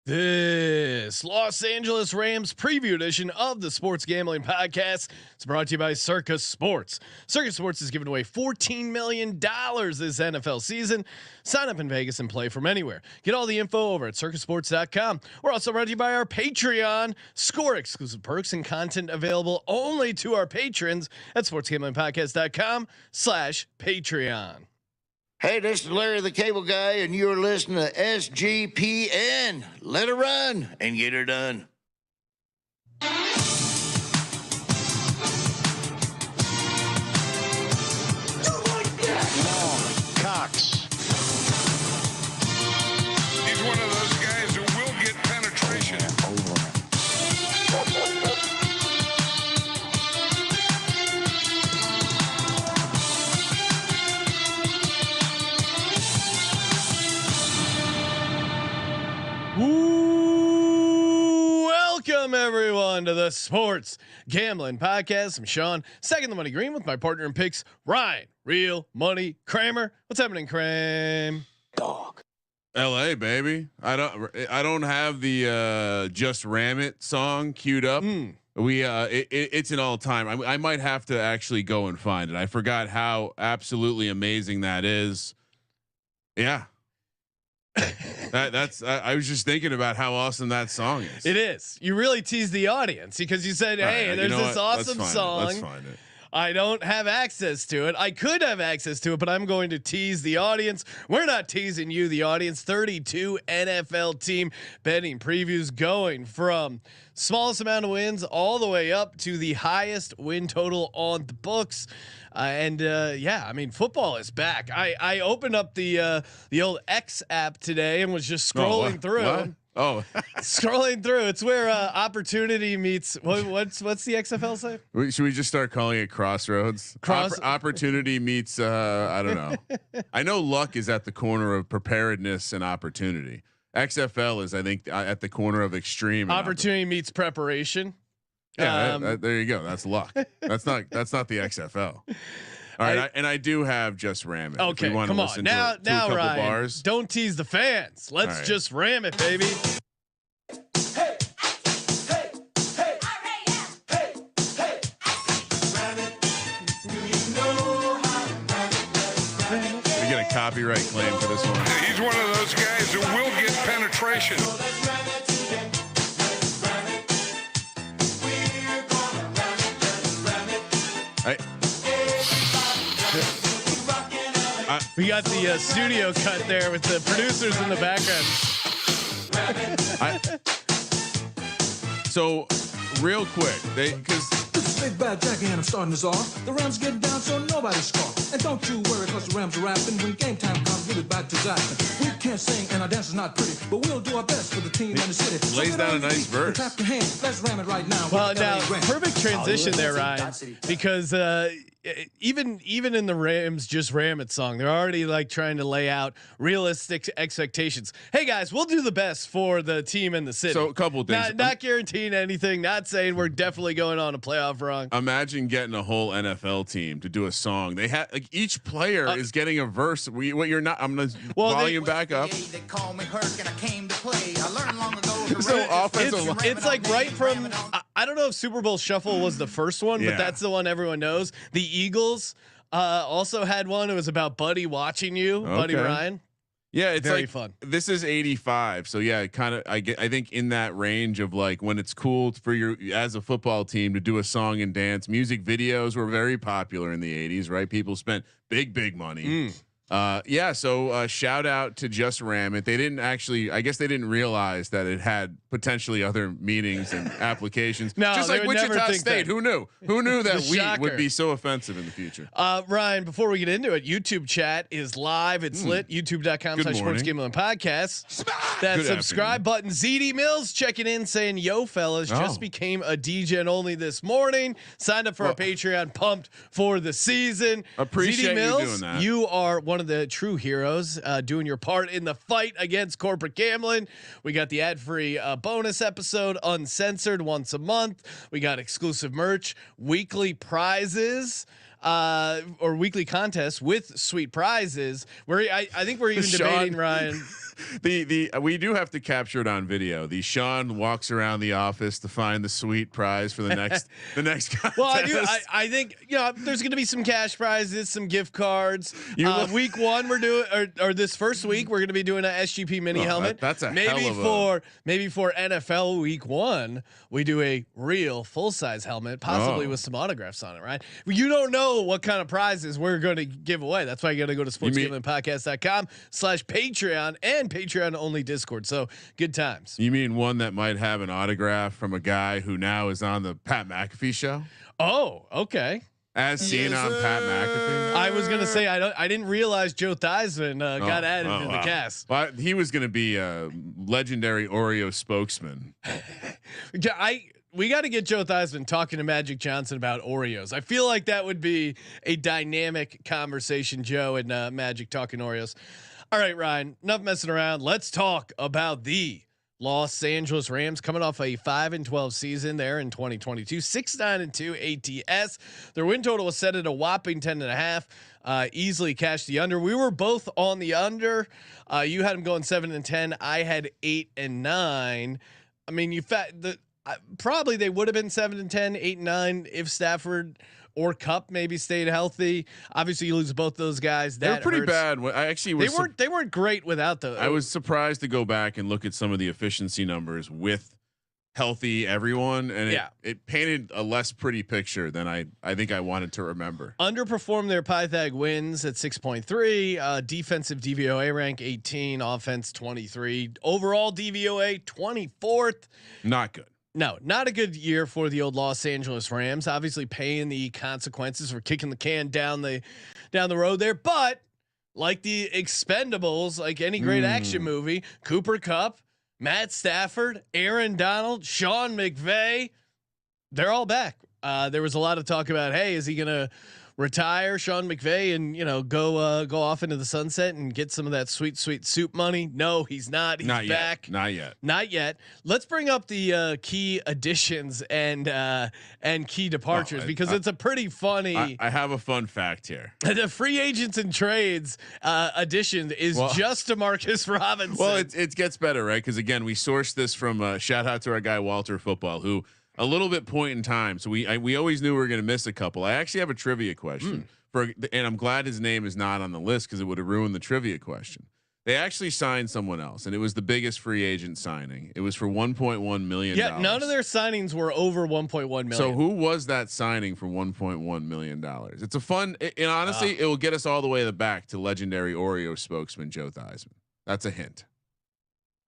This Los Angeles Rams preview edition of the Sports Gambling Podcast is brought to you by Circus Sports. Circus Sports is giving away $14 million this NFL season. Sign up in Vegas and play from anywhere. Get all the info over at circusports.com. We're also brought to you by our Patreon. Score exclusive perks and content available only to our patrons at sportsgamblingpodcast.com/Patreon. Hey, this is Larry the Cable Guy, and you're listening to SGPN. Let her run and get her done. Cox. He's one of those guys who will get penetration. Welcome everyone to the Sports Gambling Podcast. I'm Sean, second the money green with my partner in picks, Ryan, Real Money Kramer. What's happening, Kramer? Dog. LA, baby. I don't have the Just Ram It song queued up. It's an all time. I might have to actually go and find it. I forgot how absolutely amazing that is. Yeah. I was just thinking about how awesome that song is. It is. You really teased the audience because you said, "Hey, right, there's this awesome song. Let's find it. I don't have access to it. I could have access to it, but I'm going to tease the audience. We're not teasing you, the audience. 32 NFL team betting previews going from smallest amount of wins all the way up to the highest win total on the books. Yeah, I mean, football is back. I opened up the old X app today and was just scrolling through. What? Oh, scrolling through. It's where opportunity meets. What's the XFL say? Should we just start calling it Crossroads? Opportunity meets. I don't know. I know luck is at the corner of preparedness and opportunity. XFL is, I think, at the corner of extreme. Opportunity meets preparation. Yeah, there you go. That's luck. That's not the XFL. All right, I do have Just Ram It. Okay, come on now, Ryan. Bars. Don't tease the fans. Let's just ram it, baby. Hey, hey, hey, hey, hey, ram it. Do you know how to ram it? We get a copyright claim for this one. He's one of those guys who will get penetration. So let's ram it today. Let's ram it. We're gonna ram it. Let's ram it. We got the studio cut there with the producers in the background. So, real quick, because This is Big Bad Jackie and I'm starting this off. The Rams get down so nobody scoff. And don't you worry cause the Rams are rapping. When game time comes, we'll be back to zapping. We can't sing and our dance is not pretty, but we'll do our best for the team and the city. So lays get down on a your nice feet verse. and clap your hands. Let's ram it right now. Well, With now LA Rams. perfect transition there, Ryan, because even in the Rams Just Ram It song, they're already like trying to lay out realistic expectations. Hey guys, we'll do the best for the team and the city. So a couple of things. Not guaranteeing anything. Not saying we're definitely going on a playoff run. Imagine getting a whole NFL team to do a song. They had like each player is getting a verse. What you're not. I'm gonna volume back up. They call me Herc and I came to play. I learned long ago to So rap. offensive. It's like right from. I don't know if Super Bowl Shuffle was the first one, Yeah. but that's the one everyone knows. The Eagles also had one. It was about Buddy watching you, Buddy Okay. Ryan. Yeah, it's Very like fun. This is 85, so yeah, kind of. I think in that range of like when it's cool for your as a football team to do a song and dance. Music videos were very popular in the 80s, right? People spent big money. So shout out to Just Ram It. They didn't actually. I guess they didn't realize that it had potentially other meanings and applications. No, just they like would never Wichita think State. that. Who knew? Who knew that wheat Shocker. would be so offensive in the future? Ryan, before we get into it, YouTube chat is live. It's lit. YouTube.com/Sports Gambling Podcast. That Good subscribe button. ZD Mills checking in saying, "Yo, fellas, just became a DJ only this morning. Signed up for our Patreon. Pumped for the season. Appreciate ZD Mills, you doing that. you are one of the true heroes, doing your part in the fight against corporate gambling. We got the ad-free bonus episode, uncensored, once a month. We got exclusive merch, weekly prizes. Or weekly contests with sweet prizes. Where I think we're even debating, Ryan. the we do have to capture it on video. The Sean walks around the office to find the sweet prize for the next contest. Well, I think there's going to be some cash prizes, some gift cards. Week 1 we're doing, or this first week we're going to be doing a SGP mini helmet. That's a maybe hell of maybe for NFL week 1 we do a real full size helmet, possibly with some autographs on it. Right? You don't know what kind of prizes we're going to give away. That's why you got to go to sportsgamblingpodcast.com/Patreon and Patreon only Discord. So good times. You mean one that might have an autograph from a guy who now is on the Pat McAfee show? Oh, okay. As seen on Pat McAfee. I was gonna say I didn't realize Joe Theismann got added to the cast. But he was gonna be a legendary Oreo spokesman. We got to get Joe Theismann talking to Magic Johnson about Oreos. I feel like that would be a dynamic conversation. Joe and Magic talking Oreos. All right, Ryan. Enough messing around. Let's talk about the Los Angeles Rams coming off a 5-12 season there in 2022, 6-9-2 ATS. Their win total was set at a whopping 10.5. Easily cashed the under. We were both on the under. You had them going 7-10. I had 8-9. I mean, probably they would have been 7-10, 8-9 if Stafford or Cup maybe stayed healthy. Obviously, you lose both those guys. That They're pretty hurts. bad. I actually was they weren't great without those. I was surprised to go back and look at some of the efficiency numbers with healthy everyone, and it painted a less pretty picture than I think I wanted to remember. Underperformed their Pythag wins at 6.3, defensive DVOA rank 18, offense 23, overall DVOA 24th. Not good. No, not a good year for the old Los Angeles Rams. Obviously, paying the consequences for kicking the can down the road there. But like the Expendables, like any great action movie, Cooper Kupp, Matt Stafford, Aaron Donald, Sean McVay, they're all back. There was a lot of talk about, hey, is he gonna retire, Sean McVay, and go off into the sunset and get some of that sweet soup money? No, he's not. He's not back. Yet. Not yet. Let's bring up the key additions and key departures because it's a pretty funny. I have a fun fact here. The free agents and trades addition is just DeMarcus Robinson. Well, it gets better, right? Because again, we sourced this from shout out to our guy Walter Football, who a little bit point in time. So we always knew we were going to miss a couple. I actually have a trivia question and I'm glad his name is not on the list because it would have ruined the trivia question. They actually signed someone else, and it was the biggest free agent signing. It was for $1.1 million. Yeah, none of their signings were over 1.1 million. So who was that signing for $1.1 million? It's a fun, and honestly, it will get us all the way back to legendary Oreo spokesman Joe Theismann. That's a hint.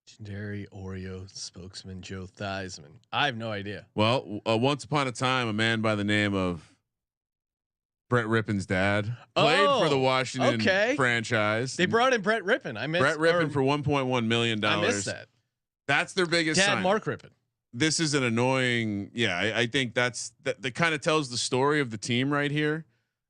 Legendary Oreo spokesman Joe Theismann. I have no idea. Well, once upon a time, a man by the name of Brett Rippon's dad played for the Washington franchise. They brought in Brett Rippon. I missed Brett Rippon for $1.1 million. I missed that. That's their biggest sign. Mark Rippon. This is an annoying. Yeah, I think that kind of tells the story of the team right here.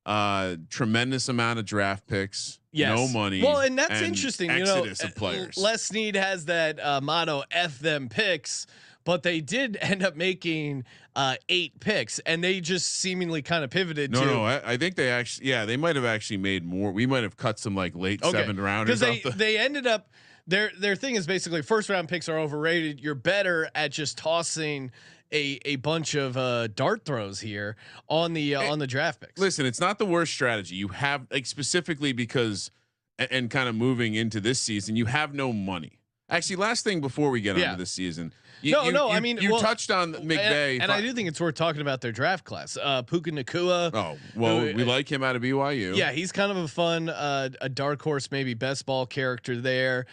Tremendous amount of draft picks. Yes. No money. Well, and that's interesting. Exodus of players. Les Snead has that motto, F them picks, but they did end up making 8 picks, and they just seemingly kind of pivoted. I think they actually, they might have actually made more. We might have cut some like late 7th rounders because they ended up. Their thing is basically first round picks are overrated. You're better at just tossing a bunch of dart throws here on the draft picks. Listen, it's not the worst strategy. You have like specifically because and kind of moving into this season, you have no money. Actually, last thing before we get onto this season. I mean, you touched on McVay, and I do think it's worth talking about their draft class. Puka Nacua. Oh well, we like him out of BYU. Yeah, he's kind of a fun, a dark horse, maybe best ball character there.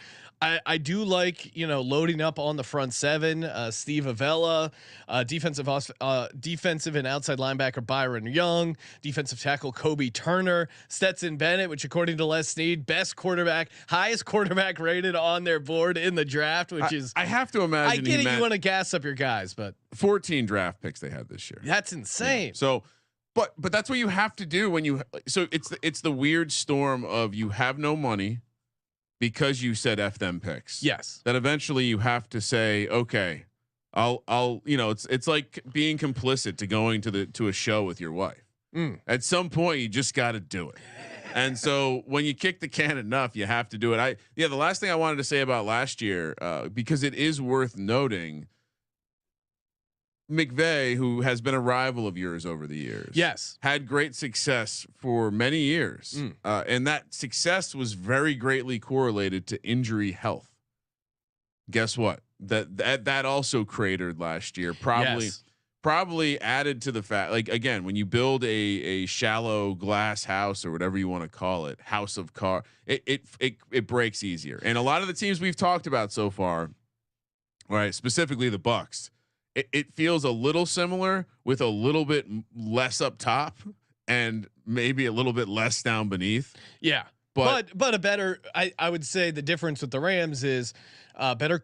I do like loading up on the front seven. Steve Avella, defensive and outside linebacker Byron Young, defensive tackle Kobe Turner, Stetson Bennett, which according to Les Snead, highest quarterback rated on their board in the draft. Which is I have to imagine. I get it. You want to gas up your guys, but 14 draft picks they had this year. That's insane. Yeah. So. But that's what you have to do when you. So it's the weird storm of you have no money. Because you said F them picks. Yes. That eventually you have to say, okay, I'll it's like being complicit to going to a show with your wife. At some point you just got to do it. And so when you kick the can enough, you have to do it. The last thing I wanted to say about last year, because it is worth noting, McVay, who has been a rival of yours over the years, Yes, had great success for many years, and that success was very greatly correlated to injury health. Guess what? That also cratered last year. Probably added to the fact, like, again, when you build a shallow glass house or whatever you want to call it, house of car, it breaks easier. And a lot of the teams we've talked about so far, right, specifically the Bucks, it feels a little similar with a little bit less up top and maybe a little bit less down beneath. Yeah. But a better, I would say the difference with the Rams is better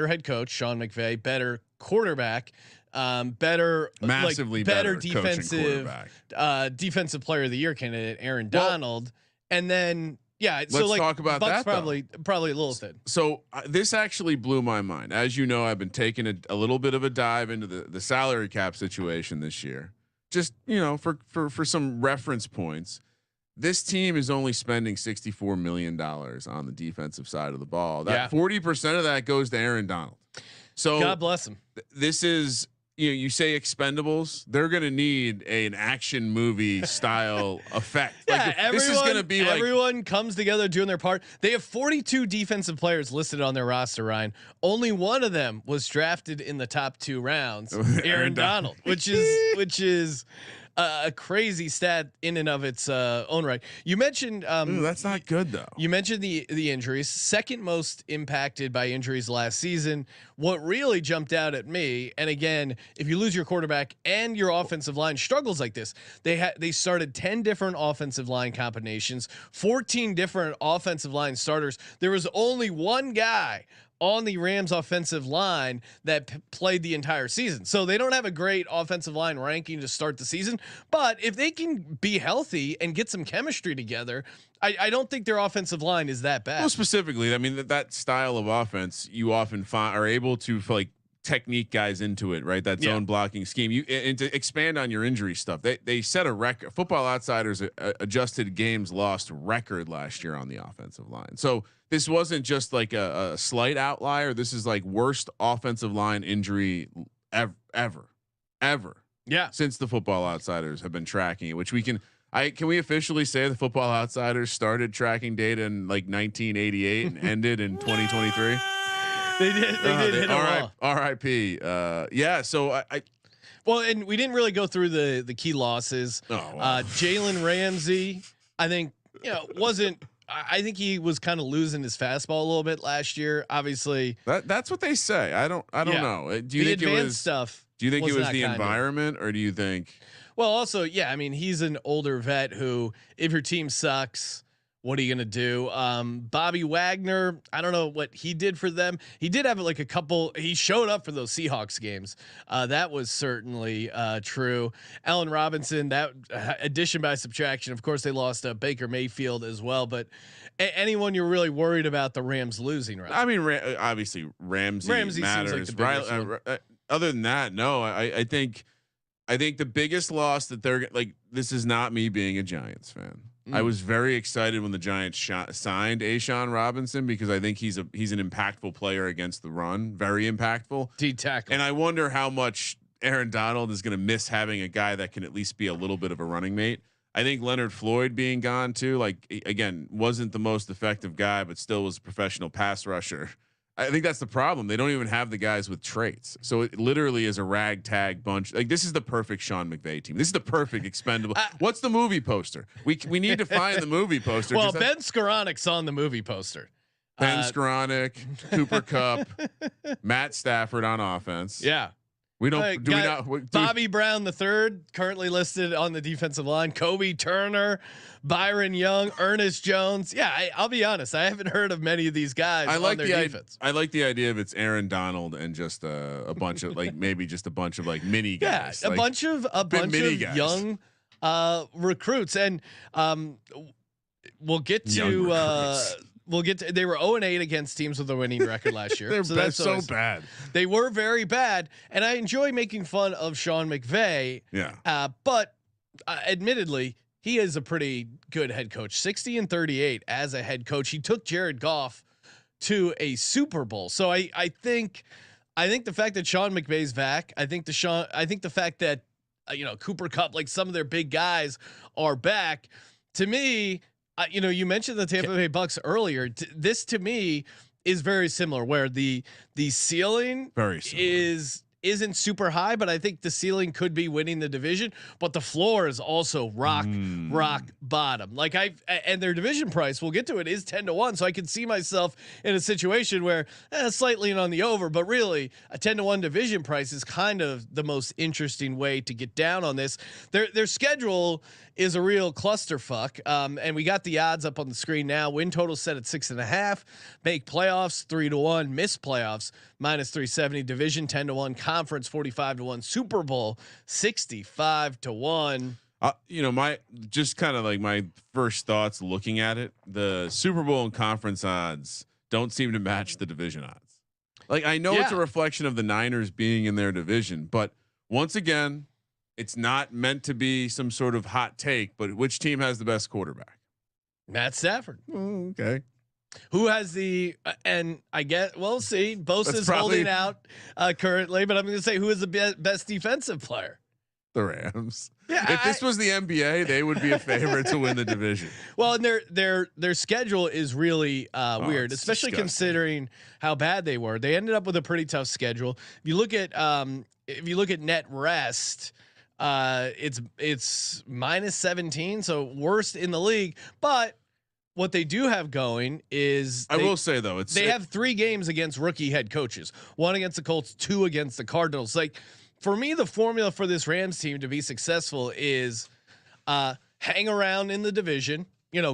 head coach Sean McVay, better quarterback, better massively better coach and defensive player of the year candidate Aaron Donald, and then let's talk about Bucks that. Probably a little thin. So this actually blew my mind. As you know, I've been taking a little bit of a dive into the salary cap situation this year. Just for some reference points. This team is only spending $64 million on the defensive side of the ball. That 40% of that goes to Aaron Donald. So God bless him. This is, you say expendables, they're going to need an action movie style effect. Yeah, this is going to be everyone comes together doing their part. They have 42 defensive players listed on their roster, Ryan. Only one of them was drafted in the top 2 rounds, Aaron Donald, which is a crazy stat in and of its own right. You mentioned that's not good though. You mentioned the injuries, second most impacted by injuries last season. What really jumped out at me, and again, if you lose your quarterback and your offensive line struggles like this, they started 10 different offensive line combinations, 14 different offensive line starters. There was only one guy on the Rams offensive line that played the entire season. So they don't have a great offensive line ranking to start the season, but if they can be healthy and get some chemistry together, I don't think their offensive line is that bad. Well, specifically, I mean that style of offense, you often are able to technique guys into it, right? That zone blocking scheme. And to expand on your injury stuff, they set a record. Football Outsiders adjusted games lost record last year on the offensive line. So this wasn't just like a slight outlier. This is like worst offensive line injury ever. Yeah. Since the Football Outsiders have been tracking it, which can we officially say the Football Outsiders started tracking data in like 1988 and ended in 2023? They did hit a wall. R.I.P. Yeah. So well, and we didn't really go through the key losses. Jalen Ramsey, I think, wasn't. I think he was kind of losing his fastball a little bit last year. Obviously, that's what they say. I don't know. Do you think it was stuff? Do you think it was the environment, or do you think? Well, also, I mean, he's an older vet who, if your team sucks, what are you gonna do? Bobby Wagner, I don't know what he did for them. He did have like a couple. He showed up for those Seahawks games. That was certainly true. Allen Robinson, that addition by subtraction. Of course, they lost Baker Mayfield as well. But anyone you're really worried about the Rams losing, right? I mean, obviously Ramsey matters. Seems like the biggest one. Other than that, no. I think the biggest loss that they're like. This is not me being a Giants fan. I was very excited when the Giants signed Ashawn Robinson because I think he's an impactful player against the run, very impactful D-tackle. And I wonder how much Aaron Donald is going to miss having a guy that can at least be a little bit of a running mate. I think Leonard Floyd being gone too, like again, wasn't the most effective guy, but still was a professional pass rusher. I think that's the problem. They don't even have the guys with traits. So it literally is a ragtag bunch. Like this is the perfect Sean McVay team. This is the perfect expendable. What's the movie poster? We need to find the movie poster. Well, Ben Skoranic's on the movie poster. Ben Skoranek, Cooper Kupp, Matt Stafford on offense. Yeah. We don't Bobby Brown III currently listed on the defensive line. Kobe Turner, Byron Young, Ernest Jones. Yeah, I'll be honest. I haven't heard of many of these guys. I like on their defense. I like the idea of it's Aaron Donald and just a bunch of maybe just a bunch of mini guys. Yeah, a bunch of young recruits, and we'll get to. They were 0-8 against teams with a winning record last year. That's so bad. They were very bad, and I enjoy making fun of Sean McVay. Yeah. But admittedly, he is a pretty good head coach. 60-38 as a head coach. He took Jared Goff to a Super Bowl. So I think the fact that Sean McVay's back, I think the fact that Cooper Kupp, like some of their big guys are back. To me, you mentioned the Tampa Bay Bucks earlier. This to me is very similar, where the ceiling Very similar. isn't super high, but I think the ceiling could be winning the division, but the floor is also rock bottom. Like and their division price, we'll get to it, is 10-1. So I can see myself in a situation where slightly on the over, but really a 10-1 division price is kind of the most interesting way to get down on this. Their schedule is a real clusterfuck. And we got the odds up on the screen now. Win total set at 6.5, make playoffs 3-1, miss playoffs -370, division 10-1, conference 45-1, Super Bowl 65-1. My just kind of like my first thoughts looking at it, the Super Bowl and conference odds don't seem to match the division odds. Like I know it's a reflection of the Niners being in their division, but once again, it's not meant to be some sort of hot take, but which team has the best quarterback? Matt Stafford. Okay. Who has the and I get we'll see. Bosa's holding out currently, but I'm going to say who is the best defensive player? The Rams. Yeah, if this was the NBA, they would be a favorite to win the division. Well, and their schedule is really weird, especially considering how bad they were. They ended up with a pretty tough schedule. If you look at net rest, it's -17, so worst in the league. But what they do have going is I will say though, they have 3 games against rookie head coaches, 1 against the Colts, 2 against the Cardinals. Like for me, the formula for this Rams team to be successful is hang around in the division,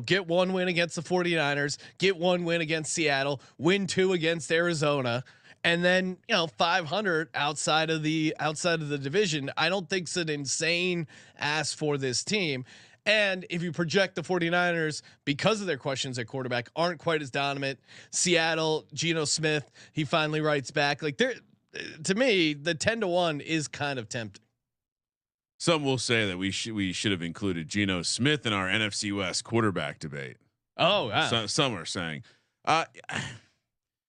get 1 win against the 49ers, get 1 win against Seattle, win 2 against Arizona, and then 500 outside of the division. I don't think it's an insane ask for this team. And if you project the 49ers, because of their questions at quarterback, aren't quite as dominant. Seattle, Geno Smith, he finally writes back. Like to me, the 10-1 is kind of tempting. Some will say that we should have included Geno Smith in our NFC West quarterback debate. Oh, wow. Some are saying,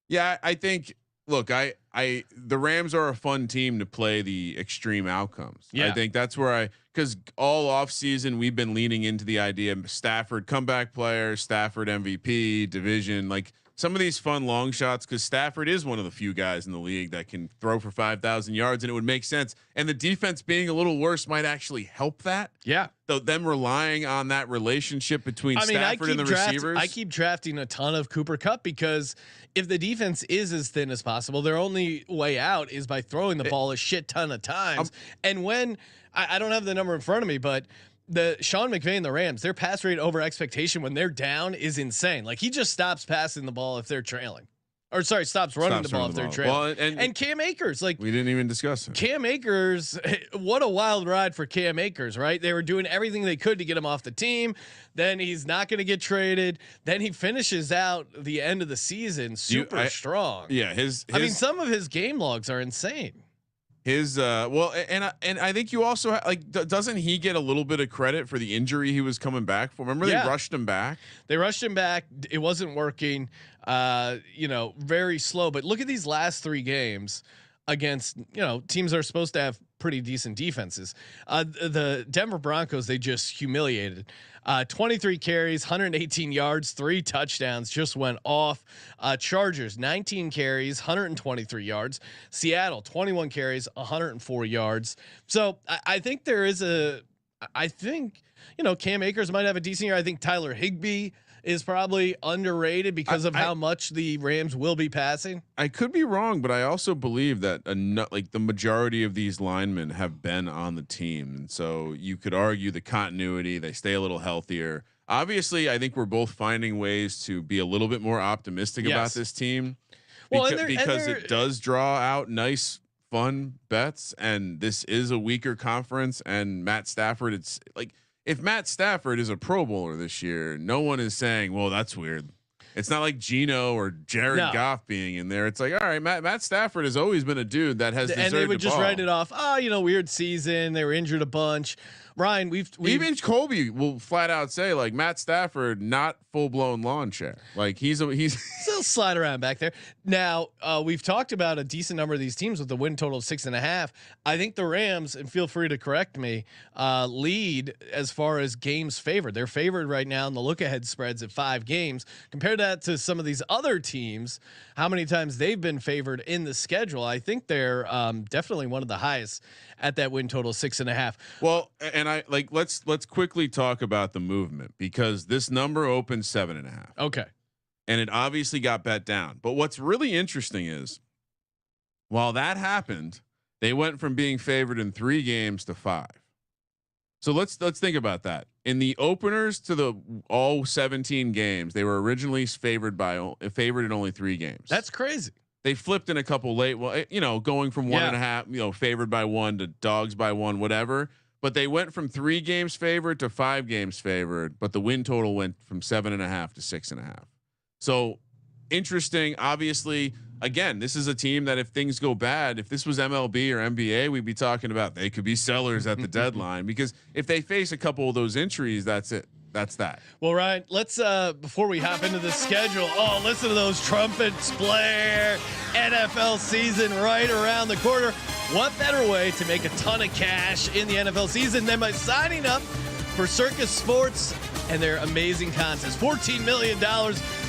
yeah, I think. Look, the Rams are a fun team to play the extreme outcomes. Yeah. I think that's where because all off season we've been leaning into the idea of Stafford comeback player, Stafford MVP, division, like some of these fun long shots, because Stafford is one of the few guys in the league that can throw for 5,000 yards, and it would make sense. And the defense being a little worse might actually help that. Yeah. So them relying on that relationship between Stafford and the receivers. I keep drafting a ton of Cooper Kupp because if the defense is as thin as possible, their only way out is by throwing the ball a shit ton of times. And when I don't have the number in front of me, but the Sean McVay and the Rams, their pass rate over expectation when they're down is insane. Like he just stops passing the ball if they're trailing, or sorry, stops running the ball if they're trailing. Well, and Cam Akers, like we didn't even discuss it. Cam Akers, what a wild ride for Cam Akers, right? They were doing everything they could to get him off the team. Then he's not going to get traded. Then he finishes out the end of the season super strong. Yeah, I mean, some of his game logs are insane. And I think you also doesn't he get a little bit of credit for the injury he was coming back for? Remember they rushed him back. They rushed him back. It wasn't working. Very slow. But look at these last 3 games against teams that are supposed to have pretty decent defenses. The Denver Broncos, they just humiliated. 23 carries, 118 yards, 3 touchdowns, just went off. Chargers, 19 carries, 123 yards. Seattle, 21 carries, 104 yards. So I think Cam Akers might have a decent year. I think Tyler Higbee is probably underrated because of how much the Rams will be passing. I could be wrong, but I also believe that the majority of these linemen have been on the team, and so you could argue the continuity. They stay a little healthier. Obviously, I think we're both finding ways to be a little bit more optimistic about this team, because it does draw out nice, fun bets, and this is a weaker conference. And Matt Stafford, it's like, if Matt Stafford is a Pro Bowler this year, no one is saying, well, that's weird. It's not like Geno or Jared Goff being in there. It's like, all right, Matt Stafford has always been a dude that has deserved, and they would just write it off. Weird season. They were injured a bunch. Ryan, we've even Colby will flat out say like Matt Stafford, not full blown lawn chair. Like he's still slide around back there. Now we've talked about a decent number of these teams with the win total of 6.5. I think the Rams, and feel free to correct me, lead as far as games favored. They're favored right now in the look ahead spreads at 5 games. Compare that to some of these other teams, how many times they've been favored in the schedule. I think they're definitely one of the highest at that win total 6.5. Well, and I like let's quickly talk about the movement because this number opened 7.5. Okay. And it obviously got bet down. But what's really interesting is while that happened, they went from being favored in 3 games to 5. So let's think about that. In the openers to the all 17 games, they were originally favored in only 3 games. That's crazy. They flipped in a couple late. Well, going from 1.5, favored by 1 to dogs by 1, whatever. But they went from 3 games favored to 5 games favored. But the win total went from 7.5 to 6.5. So interesting. Obviously, again, this is a team that if things go bad, if this was MLB or NBA, we'd be talking about they could be sellers at the deadline because if they face a couple of those injuries, that's it. That's that. Well, Ryan, let's before we hop into the schedule. Oh, listen to those trumpets blare! NFL season right around the corner. What better way to make a ton of cash in the NFL season than by signing up for Circus Sports and their amazing contest? $14 million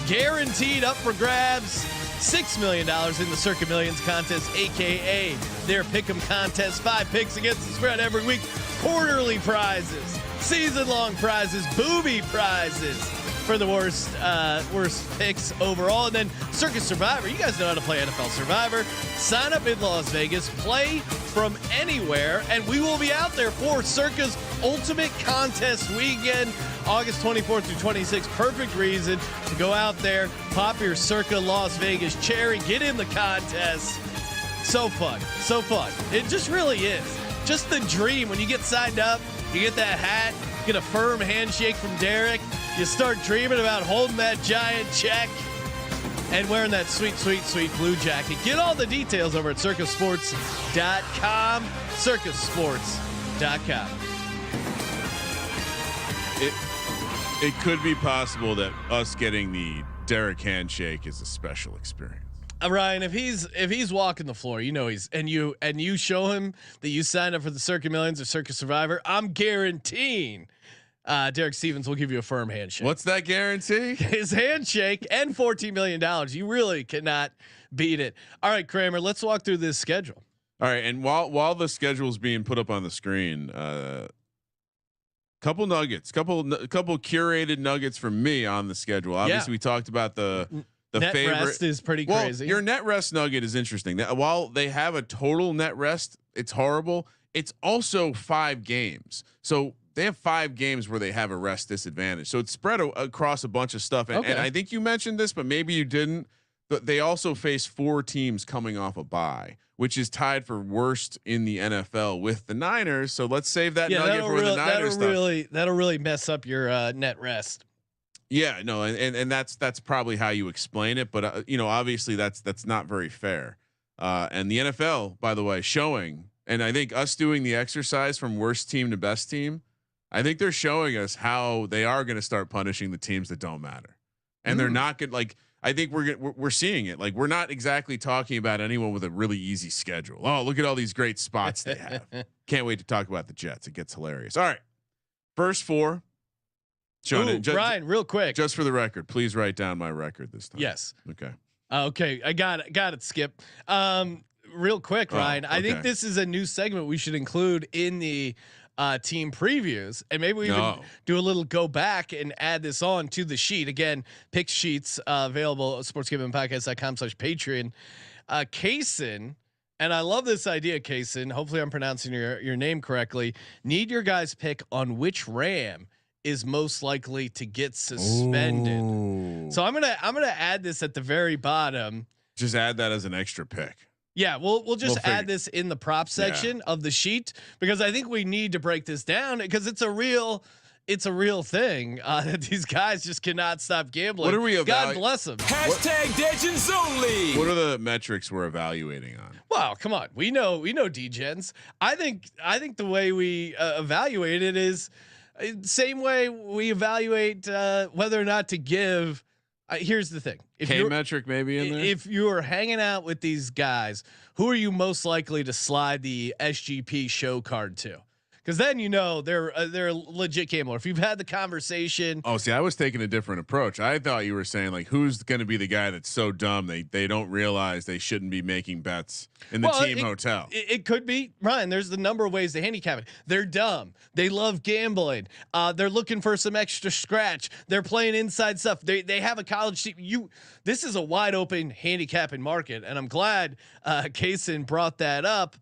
guaranteed up for grabs. $6 million in the Circa Millions contest, aka their pick'em contest. 5 picks against the spread every week. Quarterly prizes, season-long prizes, booby prizes for the worst picks overall. And then Circus Survivor. You guys know how to play NFL Survivor. Sign up in Las Vegas, play from anywhere, and we will be out there for Circa's Ultimate Contest Weekend, August 24th through 26th. Perfect reason to go out there, pop your Circa Las Vegas cherry, get in the contest. So fun, so fun. It just really is. Just the dream when you get signed up, you get that hat, get a firm handshake from Derek, you start dreaming about holding that giant check and wearing that sweet, sweet, sweet blue jacket. Get all the details over at circusports.com. Circusports.com. It could be possible that us getting the Derek handshake is a special experience. Ryan, if he's walking the floor, he's and you show him that you signed up for the Circa Millions or Circus Survivor, I'm guaranteeing Derek Stevens will give you a firm handshake. What's that guarantee? His handshake and $14 million. You really cannot beat it. All right, Kramer, let's walk through this schedule. All right, and while the schedule is being put up on the screen, couple nuggets, couple curated nuggets from me on the schedule. Obviously, we talked about the net favorite rest is pretty crazy. Your net rest nugget is interesting. While they have a total net rest, it's horrible. It's also 5 games. So they have 5 games where they have a rest disadvantage. So it's spread across a bunch of stuff. And I think you mentioned this, but maybe you didn't. But they also face 4 teams coming off a bye, which is tied for worst in the NFL with the Niners. So let's save that nugget for the Niners stuff. That'll really mess up your net rest. Yeah, no, and that's probably how you explain it, but obviously that's not very fair. And the NFL, by the way, showing, and I think us doing the exercise from worst team to best team, I think they're showing us how they are going to start punishing the teams that don't matter, and they're not good. Like I think we're seeing it. Like we're not exactly talking about anyone with a really easy schedule. Oh, look at all these great spots they have. Can't wait to talk about the Jets. It gets hilarious. All right, first 4. Sean, Brian, real quick, just for the record, please write down my record this time. Yes. Okay. Okay. I got it. Skip. Real quick, Ryan. I think this is a new segment we should include in the team previews, and maybe we even do a little go back and add this on to the sheet. Again, pick sheets available at sportsgamblingpodcast.com/Patreon. Kaysen, and I love this idea, Kaysen. Hopefully I'm pronouncing your name correctly. Need your guys' pick on which Ram is most likely to get suspended. Ooh. So I'm gonna add this at the very bottom. Just add that as an extra pick. Yeah, we'll just add this in the prop section of the sheet because I think we need to break this down because it's a real it's a real thing that these guys just cannot stop gambling. What are we God bless them. Hashtag Legends only. What are the metrics we're evaluating on? Wow, come on. We know degens. I think the way we evaluate it is same way we evaluate whether or not to give. Here's the thing: K metric maybe in there. if you are hanging out with these guys, who are you most likely to slide the SGP show card to? Because then they're a legit gambler. If you've had the conversation, Oh, see, I was taking a different approach. I thought you were saying like, who's going to be the guy that's so dumb they don't realize they shouldn't be making bets in the team hotel. It could be, Ryan. There's the number of ways to handicap it. They're dumb. They love gambling. They're looking for some extra scratch. They're playing inside stuff. They have a college team. This is a wide open handicapping market, and I'm glad Kaysen brought that up.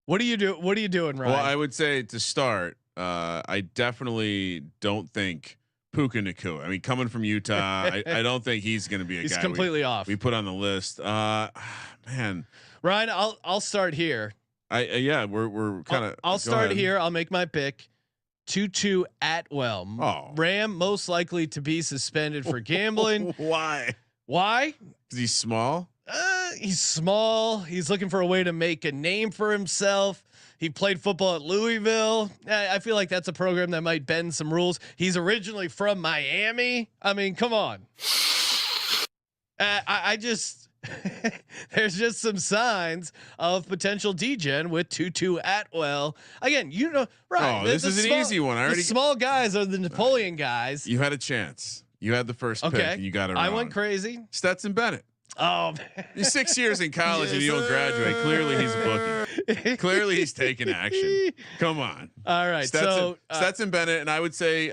What do you do? What are you doing, Ryan? Well, I would say to start, I definitely don't think Puka Nacua. I mean, coming from Utah, I don't think he's going to be a He's guy completely off. we put on the list. Man, Ryan, I'll start here. We're kind of. I'll start here. I'll make my pick. Tutu Atwell. Oh. Ram most likely to be suspended for gambling. Why? Why? Because he's small. He's small. He's looking for a way to make a name for himself. He played football at Louisville. I feel like that's a program that might bend some rules. He's originally from Miami. I mean, come on. I just there's just some signs of potential degen with Tutu Atwell. Again, right? Oh, this is an easy one. The small guys are the Napoleon guys. You had a chance. You had the first pick. And you got it wrong. I went crazy. Stetson Bennett. Oh, man. He's 6 years in college and you don't graduate. Clearly he's a bookie. Clearly he's taking action. Come on. All right. Stetson Bennett, and I would say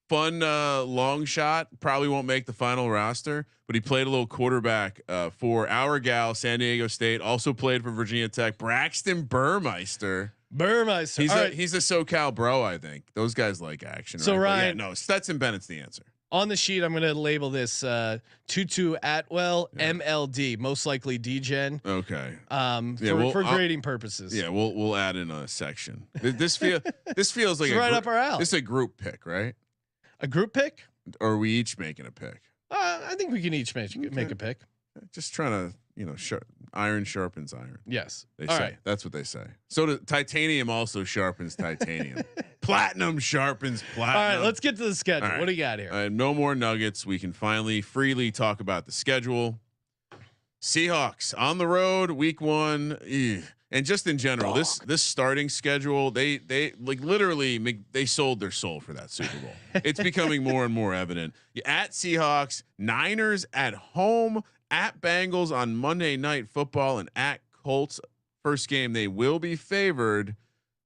fun long shot, probably won't make the final roster, but he played a little quarterback for our gal, San Diego State, also played for Virginia Tech. Braxton Burmeister. He's a SoCal bro, I think. Those guys like action. So right? Ryan, no, Stetson Bennett's the answer. On the sheet, I'm going to label this Tutu Atwell MLD, most likely degen. Okay. For grading purposes. Yeah, we'll add in a section. This feels like right up our alley. This is a group pick, right? A group pick? Or are we each making a pick? I think we can each make a pick. Just trying to, iron sharpens iron. Yes. They All say. right. That's what they say. So titanium also sharpens titanium. Platinum sharpens platinum. All right, let's get to the schedule. Right. What do you got here? No more nuggets. We can finally freely talk about the schedule. Seahawks on the road, week 1. And just in general, this starting schedule, they like literally they sold their soul for that Super Bowl. It's becoming more and more evident. At Seahawks, Niners at home, at Bengals on Monday Night Football, and at Colts. First game they will be favored.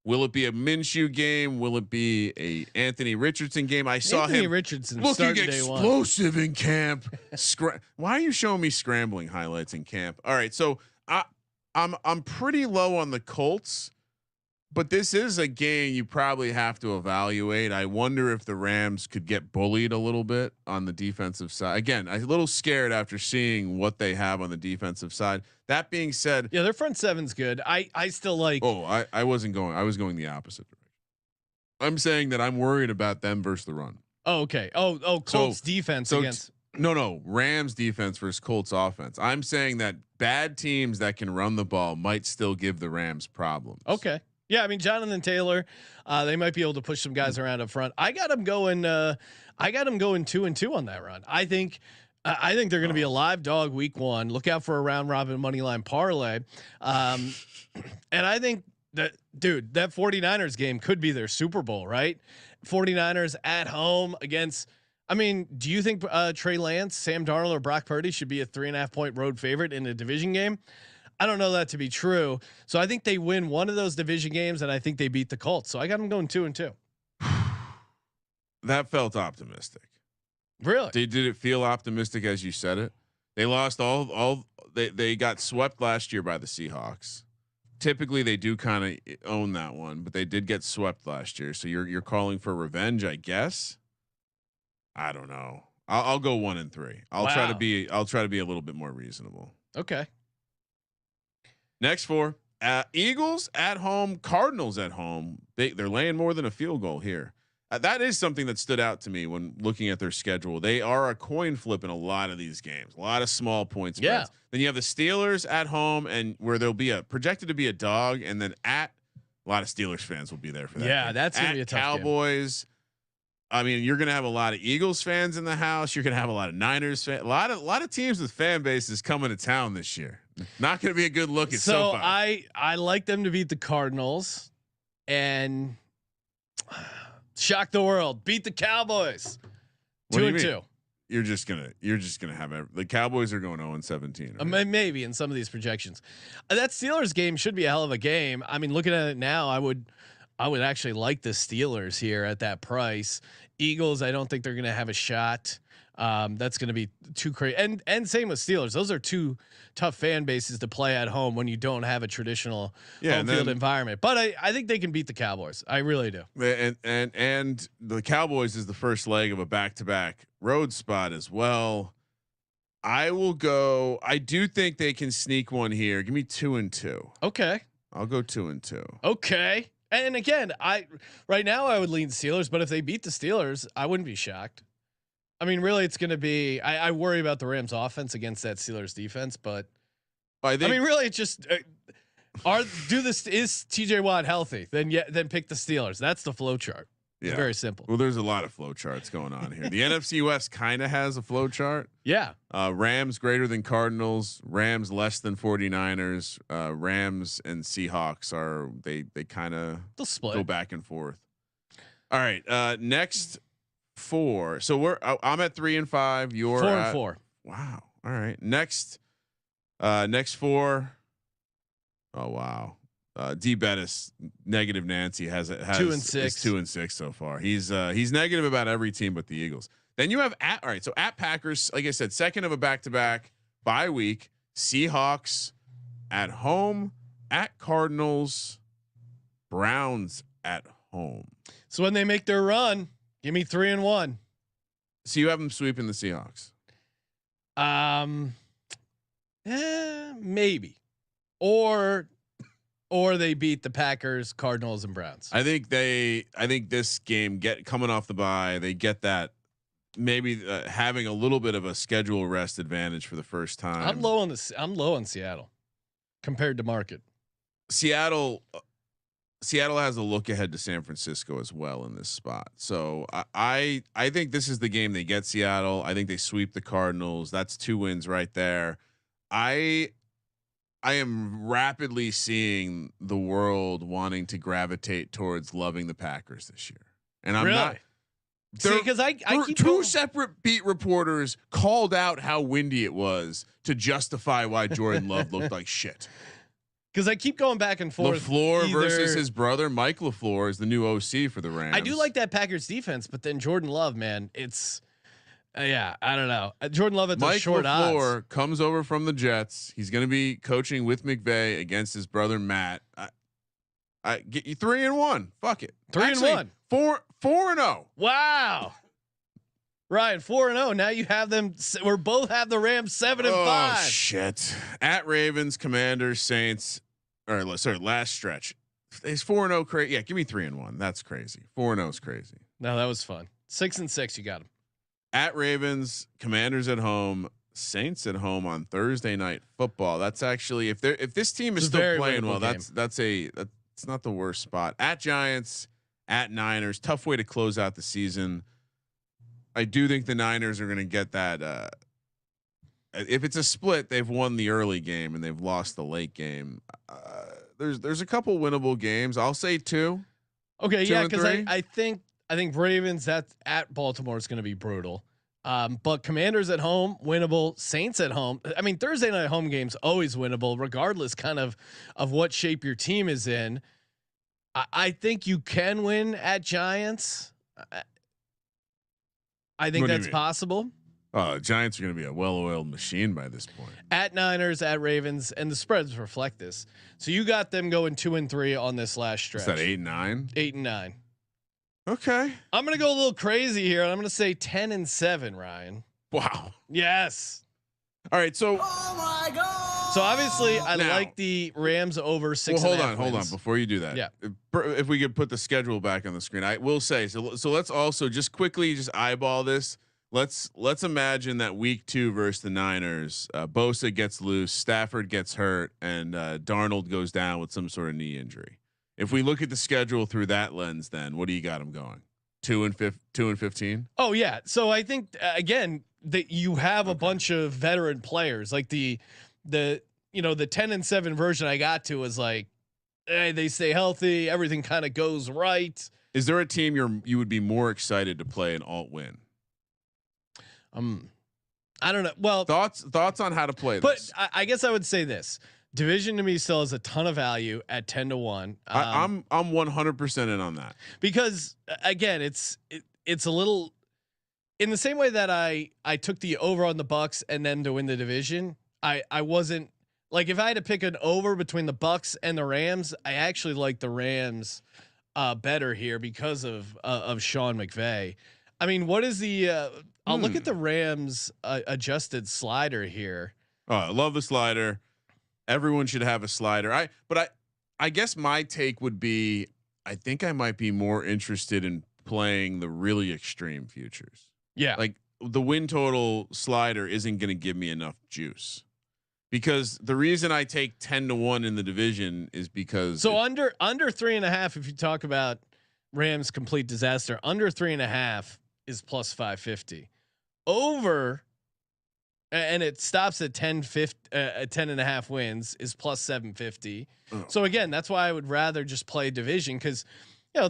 Will it be a Minshew game? Will it be a Anthony Richardson game? I saw Anthony him Richardson looking explosive in camp. Why are you showing me scrambling highlights in camp? All right, so I'm pretty low on the Colts, but this is a game you probably have to evaluate. I wonder if the Rams could get bullied a little bit on the defensive side. Again, I'm a little scared after seeing what they have on the defensive side. That being said, yeah, their front seven's good. I still like. Oh, I was going the opposite direction. I'm saying that I'm worried about them versus the run. Oh, okay. Oh, Colts defense against. No, Rams defense versus Colts offense. I'm saying that bad teams that can run the ball might still give the Rams problems. Okay. Yeah, I mean Jonathan Taylor, they might be able to push some guys around up front. I got them going 2-2 on that run. I think they're going to be a live dog week 1. Look out for a round robin money line parlay. And I think that 49ers game could be their Super Bowl, right? 49ers at home against. I mean, do you think Trey Lance, Sam Darnold, or Brock Purdy should be a 3.5 point road favorite in a division game? I don't know that to be true. So I think they win one of those division games, and I think they beat the Colts. So I got them going 2-2. That felt optimistic. Really? Did it feel optimistic as you said it? They lost all. They got swept last year by the Seahawks. Typically, they do kind of own that one, but they did get swept last year. So you're calling for revenge, I guess. I don't know. I'll go 1-3. I'll try to be a little bit more reasonable. Okay. Next 4, Eagles at home, Cardinals at home. They're laying more than a field goal here. That is something that stood out to me when looking at their schedule. They are a coin flip in a lot of these games, a lot of small point spreads. Yeah. Then you have the Steelers at home, and where there'll be a projected to be a dog, and then at a lot of Steelers fans will be there for that. Yeah, game. that's gonna at be a tough Cowboys. I mean, you're going to have a lot of Eagles fans in the house. You're going to have a lot of Niners fans. A lot of teams with fan bases coming to town this year. Not going to be a good look at So SoFi. I like them to beat the Cardinals and shock the world. Beat the Cowboys. What do you 2-2. mean? You're just gonna have the Cowboys are going 0-17. Right? Maybe in some of these projections. That Steelers game should be a hell of a game. I mean, looking at it now, I would actually like the Steelers here at that price. Eagles, I don't think they're going to have a shot. That's going to be too crazy. And same with Steelers. Those are two tough fan bases to play at home when you don't have a traditional home field environment. But I think they can beat the Cowboys. I really do. And the Cowboys is the first leg of a back-to-back road spot as well. I will go. I do think they can sneak one here. Give me 2-2. Okay. I'll go 2-2. Okay. And again, right now I would lean Steelers, but if they beat the Steelers, I wouldn't be shocked. I mean, really, it's going to be. I worry about the Rams' offense against that Steelers defense, but I mean, really, it's just is TJ Watt healthy? Then pick the Steelers. That's the flow chart. It's very simple. Well, there's a lot of flow charts going on here. The NFC West kind of has a flow chart. Yeah. Rams greater than Cardinals. Rams less than 49ers. Rams and Seahawks are they kind of go back and forth. All right. Next 4. So I'm at 3 and 5. You're 4 at and 4. Wow. All right. Next 4. Oh wow. D Bettis negative Nancy has 2 and 6. 2 and 6 so far. He's negative about every team but the Eagles. Then you have at Packers, like I said, second of a back-to-back bye week. Seahawks at home, at Cardinals, Browns at home. So when they make their run, give me 3 and 1. So you have them sweeping the Seahawks. Maybe, or they beat the Packers, Cardinals, and Browns. I think this game coming off the bye, they get that maybe having a little bit of a schedule rest advantage for the first time. I'm low on Seattle compared to market. Seattle has a look ahead to San Francisco as well in this spot. So I think this is the game they get Seattle. I think they sweep the Cardinals. That's 2 wins right there. I am rapidly seeing the world wanting to gravitate towards loving the Packers this year. And I'm not. Because I keep two separate beat reporters called out how windy it was to justify why Jordan Love looked like shit. Because I keep going back and forth. LaFleur versus his brother Mike LaFleur is the new OC for the Rams. I do like that Packers defense, but then Jordan Love, man, it's I don't know. Jordan Love at the short LaFleur odds. comes over from the Jets. He's going to be coaching with McVay against his brother Matt. I get you 3 and 1. Fuck it. 3 and 1. 4 and 0. Wow. Ryan 4 and 0. Now you have them. We're both have the Rams 7 and 5. Oh shit! At Ravens, Commanders, Saints, or sorry, last stretch. Is 4 and 0 crazy? Yeah, give me 3 and 1. That's crazy. 4 and 0 is crazy. No, that was fun. 6 and 6. You got them. At Ravens, Commanders at home, Saints at home on Thursday night football. That's actually if this team is still playing well, that's not the worst spot. At Giants, at Niners, tough way to close out the season. I do think the Niners are going to get that. If it's a split, they've won the early game and they've lost the late game. There's a couple winnable games. I'll say 2. Okay, 2 yeah, and because 3. I think Ravens that's at Baltimore is going to be brutal. But Commanders at home, winnable. Saints at home. I mean, Thursday night home games always winnable, regardless kind of what shape your team is in. I think you can win at Giants. I think that's possible. Giants are going to be a well-oiled machine by this point. At Niners, at Ravens, and the spreads reflect this. So you got them going 2 and 3 on this last stretch. Is that 8 and 9? 8 and 9. Okay. I'm gonna go a little crazy here, and I'm gonna say 10 and 7. Ryan. Wow. Yes. All right. So. Oh my God. So obviously, I Now- like the Rams over 6. Well, hold on. Before you do that, Yeah. if we could put the schedule back on the screen, I will say so. So let's also just quickly just eyeball this. Let's imagine that week 2 versus the Niners, Bosa gets loose, Stafford gets hurt, and Darnold goes down with some sort of knee injury. If we look at the schedule through that lens, then what do you got them going? 2 and 15. Oh yeah. So I think again that you have a bunch of veteran players like the 10-7 version I got to was like, hey, they stay healthy, everything kind of goes right. Is there a team you would be more excited to play an alt win? I don't know. Well, Thoughts on how to play but this? I guess I would say this division to me still has a ton of value at 10-1. I'm 100% in on that because again, it's a little in the same way that I took the over on the Bucks and them to win the division. I wasn't like, if I had to pick an over between the Bucks and the Rams, I actually like the Rams better here because of Sean McVay. I mean, what is the I'll look at the Rams adjusted slider here. Oh, I love the slider. Everyone should have a slider. I guess my take would be, I think I might be more interested in playing the really extreme futures. Yeah. Like the win total slider isn't going to give me enough juice, because the reason I take 10-1 in the division is because so under 3.5. If you talk about Rams complete disaster, under 3.5 is plus 550. Over, and it stops at 10.5 wins is plus 750. Oh. So again, that's why I would rather just play division, because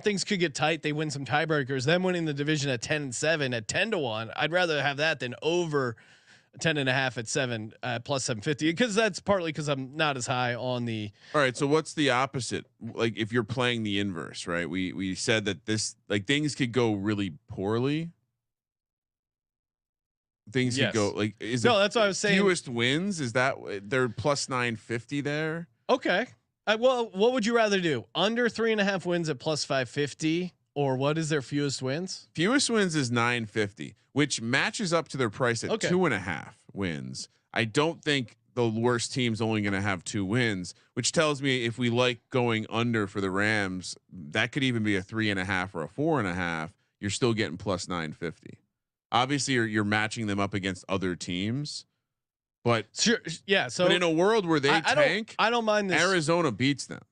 things could get tight. They win some tiebreakers. Them winning the division at 10-7 at 10-1. I'd rather have that than over 10.5 at 7 plus 750, because that's partly because I'm not as high on the. All right. So what's the opposite? Like if you're playing the inverse, right? We said that this, like, things could go really poorly. Things Yes. could go like, That's what I was saying. Fewest wins, is that they're plus 950 there? Okay. Well, what would you rather do? Under 3.5 wins at plus 550, or what is their fewest wins? Fewest wins is 950, which matches up to their price at Okay. 2.5 wins. I don't think the worst team's only going to have 2 wins, which tells me if we like going under for the Rams, that could even be a 3.5 or a 4.5. You're still getting plus 950. Obviously, you're matching them up against other teams, but Sure. Yeah. So but in a world where they tank, I don't mind this. Arizona beats them.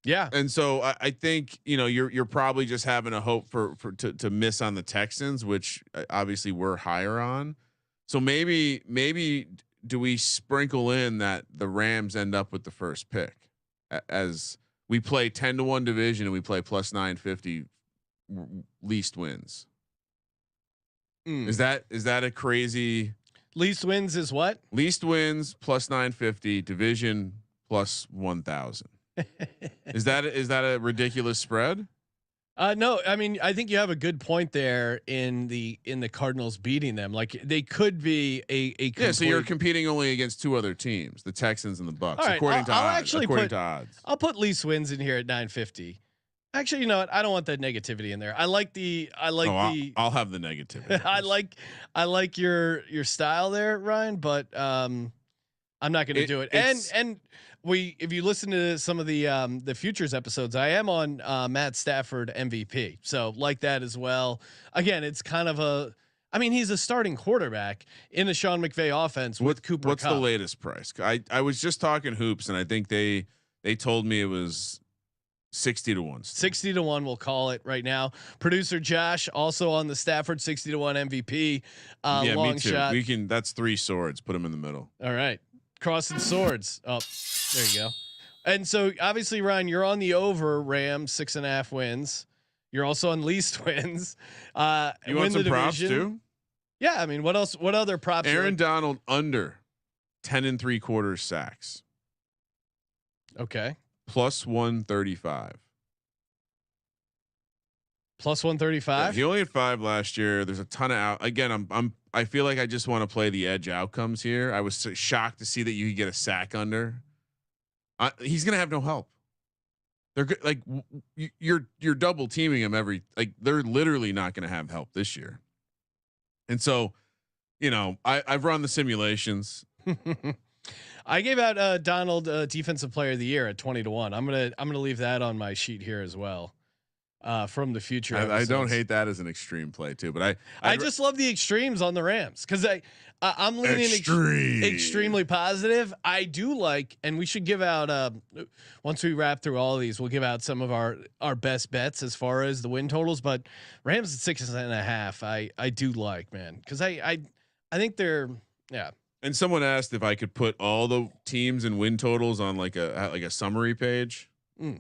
Yeah. And so I think, you're probably just having a hope to miss on the Texans, which obviously we're higher on. So maybe do we sprinkle in that the Rams end up with the first pick as we play 10-1 division and we play plus 950 least wins? Is that a crazy Least wins is what? least wins plus 950 division plus 1,000? Is that a ridiculous spread? No, I mean, I think you have a good point there in the Cardinals beating them. Like they could be a Yeah, so you're complete- competing only against 2 other teams, the Texans and the Bucks, All right, according to I'll odds. actually According put- to odds. I'll put least wins in here at 950. Actually, you know what? I don't want that negativity in there. I like I'll have the negativity. I like your style there, Ryan, but I'm not going to do it. And if you listen to some of the futures episodes, I am on Matt Stafford MVP. So like that as well. Again, it's kind of he's a starting quarterback in a Sean McVay offense with Cooper What's Kupp. the latest price? I was just talking hoops, and I think they told me it was 60-1. 60-1, we'll call it right now. Producer Josh also on the Stafford 60-1 MVP. Yeah, Long me too. shot. We can. That's 3 swords. Put them in the middle. All right, crossing swords. Oh, there you go. And so obviously, Ryan, you're on the over Rams 6.5 wins. You're also on least wins. You want some props too? Yeah, I mean, what else? What other props? Aaron Donald under 10 3/4 sacks. Okay. Plus 135. Plus 135. He only had 5 last year. There's a ton of out. Again, I feel like I just want to play the edge outcomes here. I was so shocked to see that you could get a sack under. He's gonna have no help. They're good. Like you're double teaming him they're literally not gonna have help this year. And so, I've run the simulations. I gave out Donald defensive player of the year at 20-1. I'm gonna leave that on my sheet here as well. From the future, I don't hate that as an extreme play too, but I just love the extremes on the Rams because I'm leaning extremely positive. I do like, and we should give out once we wrap through all of these, we'll give out some of our best bets as far as the win totals. But Rams at 6.5, I do like, man, because I think they're And someone asked if I could put all the teams and win totals on like a summary page.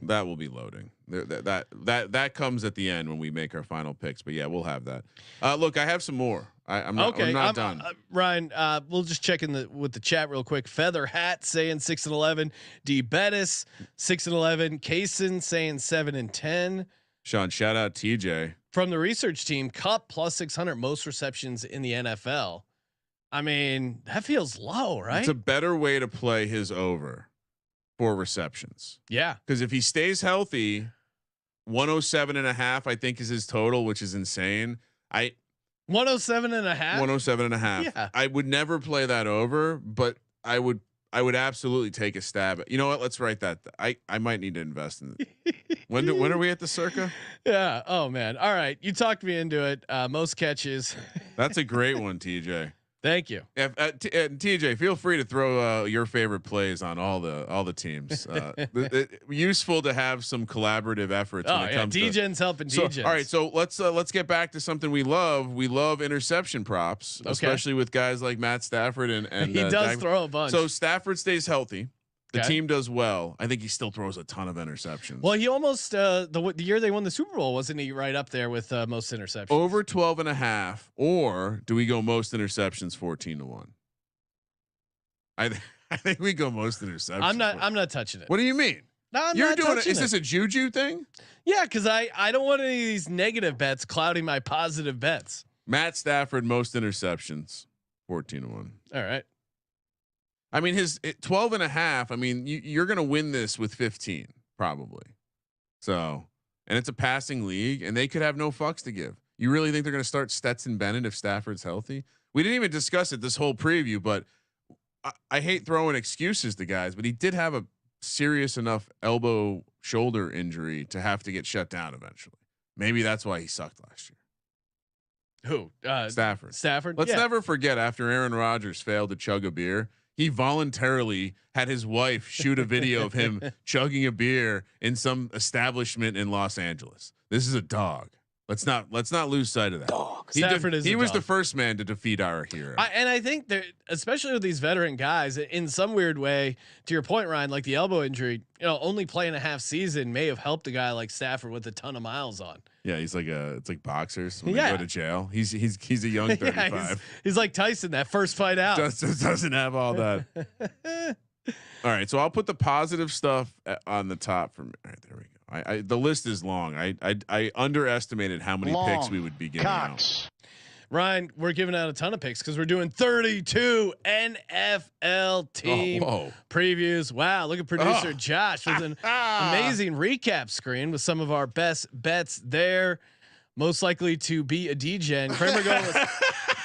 That will be loading. That comes at the end when we make our final picks. But yeah, we'll have that. Look, I have some more. I'm not done. Ryan, we'll just check in with the chat real quick. Feather Hat saying 6-11. D Bettis 6-11. Kaysen saying 7-10. Sean, shout out TJ from the research team. Cup plus 600 most receptions in the NFL. I mean, that feels low, right? It's a better way to play his over for receptions. Yeah. Because if he stays healthy, 107.5, I think is his total, which is insane. 107.5. 107.5. Yeah. I would never play that over, but I would absolutely take a stab at. You know what? Let's write that. I might need to invest in it. When are we at the Circa? Yeah. Oh man. All right. You talked me into it. Most catches. That's a great one, TJ. Thank you. TJ, feel free to throw your favorite plays on all the teams. Useful to have some collaborative efforts. Oh when it yeah, comes DGens helping so, DGens. all right, so let's get back to something we love. We love interception props, especially with guys like Matt Stafford and he does throw a bunch. So Stafford stays healthy. The team does well. I think he still throws a ton of interceptions. Well, he almost the year they won the Super Bowl, wasn't he right up there with most interceptions? Over 12.5, or do we go most interceptions 14-1? I think we go most interceptions. I'm not touching it. What do you mean? No, I'm You're not doing it. touching Is this a juju thing? Yeah, because I don't want any of these negative bets clouding my positive bets. Matt Stafford most interceptions 14-1. All right. I mean, his 12.5. I mean, you're going to win this with 15 probably. So, and it's a passing league and they could have no fucks to give. You really think they're going to start Stetson Bennett if Stafford's healthy? We didn't even discuss it this whole preview, but I hate throwing excuses to guys, but he did have a serious enough elbow shoulder injury to have to get shut down eventually. Maybe that's why he sucked last year. Who? Stafford. Let's never forget after Aaron Rodgers failed to chug a beer, he voluntarily had his wife shoot a video of him chugging a beer in some establishment in Los Angeles. This is a dog. Let's not lose sight of that. Dog. Stafford is. He was dog. the first man to defeat our hero. And I think that, especially with these veteran guys, in some weird way, to your point, Ryan, like the elbow injury, only playing a half season may have helped a guy like Stafford with a ton of miles on. Yeah, he's like it's like boxers when they go to jail. He's a young 35. Yeah, he's like Tyson, that first fight out. Just doesn't have all that. All right, so I'll put the positive stuff on the top for me. All right, there we go. The list is long. I underestimated how many picks we would be giving out. Ryan, we're giving out a ton of picks because we're doing 32 NFL team previews. Wow, look at producer Josh with an amazing recap screen with some of our best bets there. Most likely to be a DGen.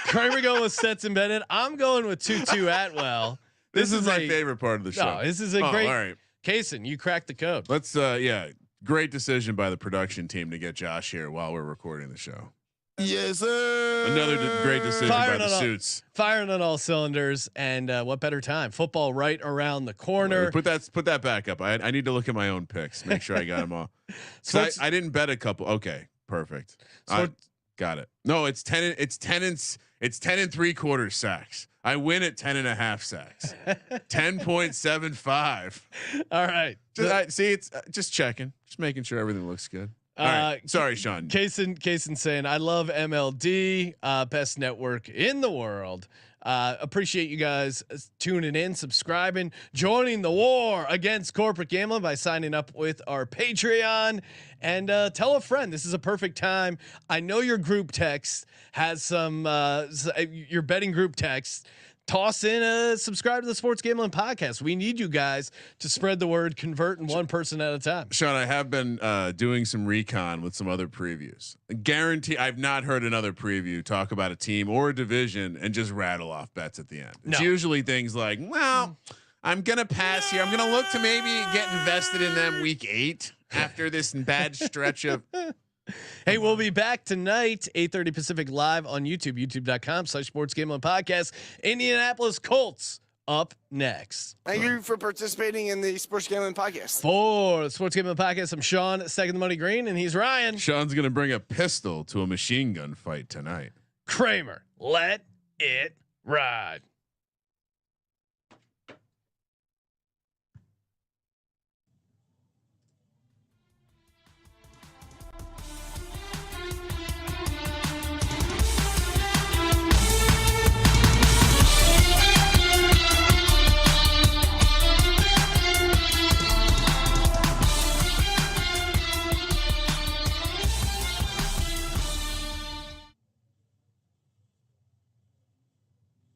Kramer going with Stetson Bennett. I'm going with Tutu Atwell. This is my favorite part of the show. No, this is a great. All right, Kaysen, you cracked the code. Let's great decision by the production team to get Josh here while we're recording the show. Yes, sir. Another great decision by the suits. Firing on all cylinders, and what better time? Football right around the corner. Put that back up. I need to look at my own picks. Make sure I got them all. So I didn't bet a couple. Okay, perfect. Got it. No, it's 10 and 3/4 sacks. I win at 10.5 sacks. 10.75. All right. It's just checking, just making sure everything looks good. All right. Sorry, Sean. Kaysen saying, I love MLD, best network in the world. Appreciate you guys tuning in, subscribing, joining the war against corporate gambling by signing up with our Patreon, and tell a friend. This is a perfect time. I know your group text has some your betting group text. toss in a subscribe to the Sports Gambling Podcast. We need you guys to spread the word, converting one person at a time. Sean, I have been doing some recon with some other previews. Guarantee I've not heard another preview talk about a team or a division and just rattle off bets at the end. It's usually things like, well, I'm going to pass here. I'm going to look to maybe get invested in them week 8 after this bad stretch of. Hey, we'll be back tonight, 8:30 Pacific, live on YouTube, youtube.com/Sports Gambling Podcast. Indianapolis Colts up next. Thank you for participating in the Sports Gambling Podcast. For the Sports Gambling Podcast, I'm Sean, second the money green, and he's Ryan. Sean's gonna bring a pistol to a machine gun fight tonight. Kramer, let it ride.